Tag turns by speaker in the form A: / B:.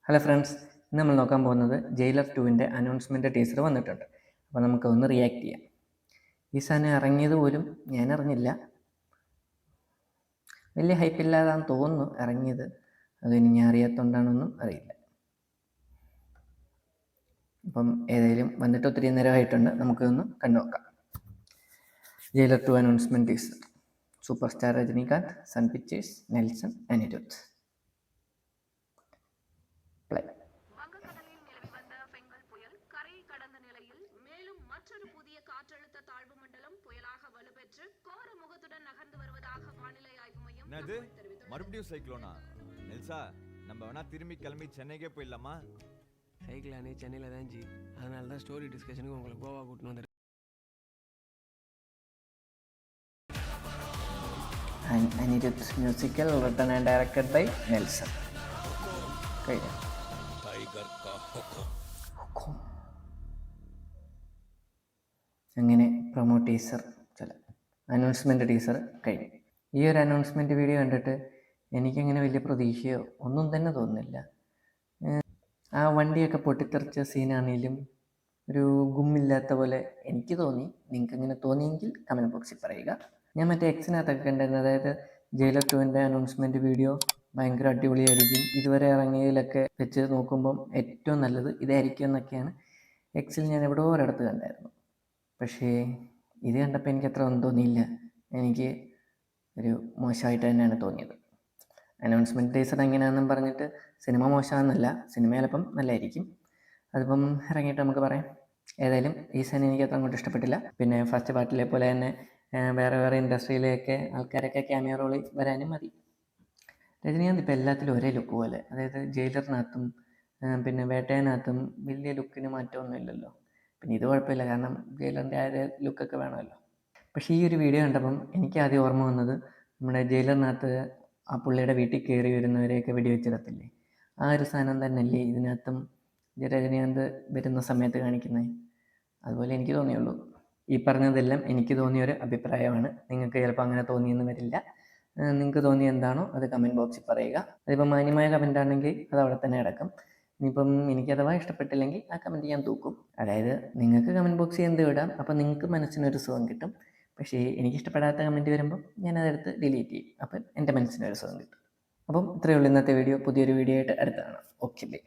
A: Hello friends, ഇന്ന് നമ്മൾ നോക്കാൻ പോകുന്നത് ജയിലർ 2-ൻ്റെ അനൗൺസ്മെൻറ്റ് ടീസർ വന്നിട്ടുണ്ട്. അപ്പോൾ നമുക്കൊന്ന് റിയാക്ട് ചെയ്യാം. ഈ സാധനം ഇറങ്ങിയത് പോലും ഞാൻ അറിഞ്ഞില്ല. വലിയ ഹൈപ്പില്ലാതാന്ന് തോന്നുന്നു ഇറങ്ങിയത്. അതിനി ഞാൻ അറിയാത്തതുകൊണ്ടാണൊന്നും അറിയില്ല. അപ്പം ഏതായാലും വന്നിട്ട് ഒത്തിരി നേരമായിട്ടുണ്ട്, നമുക്കൊന്ന് കണ്ടു നോക്കാം. Jailer 2 announcement teaser. Super star Rajinikanth, Sun Pictures, Nelson, Anirudh. Play.
B: வங்கக்கடலில் நிலவி வந்த பெங்கல் புயல் கரையை கடந்த நிலையில் மேலும் மற்றொரு புதிய காற்றழுத்த தாழ்வு மண்டலம் புயலாக வலுப்பெற்று கோர முகத்துடன் நகர்ந்து வருவதாக வானிலை ஆய்வு மையம் தெரிவித்துள்ளது.
C: மறுபடியும் சைக்ளோனா? நெல்சா, நம்ம வேணா திரும்பி கிளம்பி சென்னைக்கே போயிடலாமா?
D: சைக்கிளானே சென்னையில் தான் ஜி, அதனால தான் ஸ்டோரி டிஸ்கஷனுக்கு உங்களை கோவா கூட்டின்னு வந்துருக்கேன்.
A: Anirudh musical written and directed by Nelson. അങ്ങനെ പ്രൊമോ ടീസർ അനൗൺസ്മെൻറ്റ് ടീസർ കഴിഞ്ഞു. ഈ ഒരു അനൗൺസ്മെൻറ്റ് വീഡിയോ കണ്ടിട്ട് എനിക്കങ്ങനെ വലിയ പ്രതീക്ഷയോ ഒന്നും തന്നെ തോന്നുന്നില്ല. ആ വണ്ടിയൊക്കെ പൊട്ടിത്തെറിച്ച സീനാണെങ്കിലും ഒരു ഗുമ്മില്ലാത്ത പോലെ എനിക്ക് തോന്നി. നിങ്ങൾക്ക് അങ്ങനെ തോന്നിയെങ്കിൽ കമൻറ്റ് ബോക്സിൽ പറയുക. ഞാൻ മറ്റേ എക്സിനകത്തൊക്കെ കണ്ടിരുന്നത്, അതായത് ജയിലർ 2-ൻ്റെ അനൗൺസ്മെൻറ്റ് വീഡിയോ ഭയങ്കര അടിപൊളിയായിരിക്കും, ഇതുവരെ ഇറങ്ങിയതിലൊക്കെ വെച്ച് നോക്കുമ്പം ഏറ്റവും നല്ലത് ഇതായിരിക്കും എന്നൊക്കെയാണ് എക്സിൽ ഞാൻ എവിടെയോ ഒരിടത്ത് കണ്ടായിരുന്നു. പക്ഷേ ഇത് കണ്ടപ്പോൾ എനിക്ക് അത്ര ഒന്നും തോന്നിയില്ല. എനിക്ക് ഒരു മോശമായിട്ട് തന്നെയാണ് തോന്നിയത്. അനൗൺസ്മെൻറ്റ് ടീസർ എങ്ങനെയാണെന്നും പറഞ്ഞിട്ട് സിനിമ മോശമാണെന്നല്ല, സിനിമ ചിലപ്പം നല്ലതായിരിക്കും. അതിപ്പം ഇറങ്ങിയിട്ട് നമുക്ക് പറയാം. ഏതായാലും ഈ സാധനം എനിക്ക് അത്ര അങ്ങോട്ട് ഇഷ്ടപ്പെട്ടില്ല. പിന്നെ ഫസ്റ്റ് പാർട്ടിലെ പോലെ തന്നെ വേറെ വേറെ ഇൻഡസ്ട്രിയിലെയൊക്കെ ആൾക്കാരൊക്കെ ക്യാമിയോ റോളിൽ വരാനും മതി. രജനീകാന്ത് ഇപ്പോൾ എല്ലാത്തിലും ഒരേ ലുക്ക് പോലെ, അതായത് ജയിലറിനകത്തും പിന്നെ വേട്ടയനകത്തും വലിയ ലുക്കിന് മാറ്റമൊന്നുമില്ലല്ലോ. പിന്നെ ഇത് കുഴപ്പമില്ല, കാരണം ജയിലറിൻ്റെ ആ ലുക്കൊക്കെ വേണമല്ലോ. പക്ഷേ ഈ ഒരു വീഡിയോ കണ്ടപ്പം എനിക്ക് ആദ്യം ഓർമ്മ വന്നത് നമ്മുടെ ജയിലറിനകത്ത് ആ പുള്ളിയുടെ വീട്ടിൽ കയറി വരുന്നവരെയൊക്കെ വെടിവെച്ചിടത്തില്ലേ, ആ ഒരു സാധനം തന്നെയല്ലേ ഇതിനകത്തും രജനീകാന്ത് വരുന്ന സമയത്ത് കാണിക്കുന്നത്. അതുപോലെ എനിക്ക് തോന്നിയുള്ളൂ. ഈ പറഞ്ഞതെല്ലാം എനിക്ക് തോന്നിയൊരു അഭിപ്രായമാണ്. നിങ്ങൾക്ക് ചിലപ്പോൾ അങ്ങനെ തോന്നിയെന്ന് വരില്ല. നിങ്ങൾക്ക് തോന്നിയ എന്താണോ അത് കമൻറ്റ് ബോക്സിൽ പറയുക. അതിപ്പോൾ മാന്യമായ കമൻ്റ് ആണെങ്കിൽ അത് അവിടെ തന്നെ കിടക്കും. ഇനിയിപ്പം എനിക്ക് അഥവാ ഇഷ്ടപ്പെട്ടില്ലെങ്കിൽ ആ കമൻറ്റ് ഞാൻ തൂക്കും. അതായത് നിങ്ങൾക്ക് കമൻറ്റ് ബോക്സിൽ എന്ത് ഇടാം, അപ്പോൾ നിങ്ങൾക്ക് മനസ്സിനൊരു സുഖം കിട്ടും. പക്ഷേ എനിക്കിഷ്ടപ്പെടാത്ത കമൻറ്റ് വരുമ്പോൾ ഞാനതെടുത്ത് ഡിലീറ്റ് ചെയ്യും. അപ്പം എൻ്റെ മനസ്സിനൊരു സുഖം കിട്ടും. അപ്പം ഇത്രയേ ഉള്ളൂ ഇന്നത്തെ വീഡിയോ. പുതിയൊരു വീഡിയോ ആയിട്ട് അടുത്താണ്. Okay bye.